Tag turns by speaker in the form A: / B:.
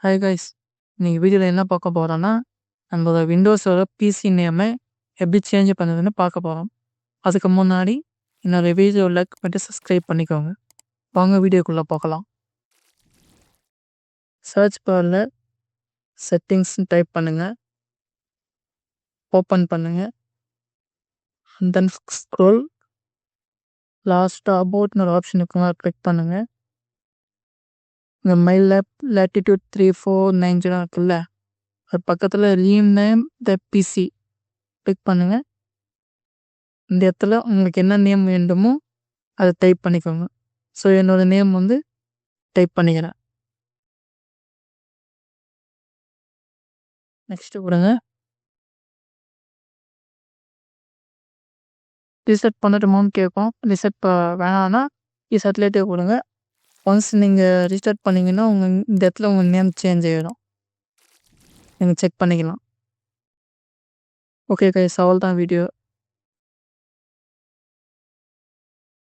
A: Hi guys, இன்னைக்கு வீடியோவில் என்ன பார்க்க போகிறோன்னா நம்மளோட விண்டோஸோட பிசி நேமை எப்படி சேஞ்ச் பண்ணுறதுன்னு பார்க்க போகிறோம். அதுக்கு முன்னாடி என்னோடய வீடியோ லைக் பண்ணிட்டு சப்ஸ்கிரைப் பண்ணிக்கோங்க. வாங்க வீடியோக்குள்ளே பார்க்கலாம். சர்ச் பாரில் செட்டிங்ஸ்னு டைப் பண்ணுங்கள், ஓப்பன் பண்ணுங்கள், தென் ஸ்க்ரோல் லாஸ்ட்டாக அபவுட்னு ஒரு ஆப்ஷன் இருக்குங்க, கிளிக் பண்ணுங்கள். இந்த மை லேட்டிடியூட் 3490 இருக்குல்ல, அது பக்கத்தில் ரீநேம் த பிசி கிளிக் பண்ணுங்கள். இந்த இடத்துல உங்களுக்கு என்ன நேம் வேண்டுமோ அதை டைப் பண்ணிக்கோங்க. ஸோ என்னோடய நேம் டைப் பண்ணிக்கிறேன். நெக்ஸ்ட்டு கொடுங்க. ரீசெட் பண்ணட்டுமான்னு கேட்கும். ரீசெட் வேணான்னா ரீசெட்லேட்டே கொடுங்க. ஒன்ஸ் நீங்கள் ரீஸ்டார்ட் பண்ணிங்கன்னா இந்த இடத்துல உங்கள் நேம் சேஞ்ச் ஆகிடும். நீங்கள் செக் பண்ணிக்கலாம். ஓகே கைஸ், அவ்வளோதான் வீடியோ.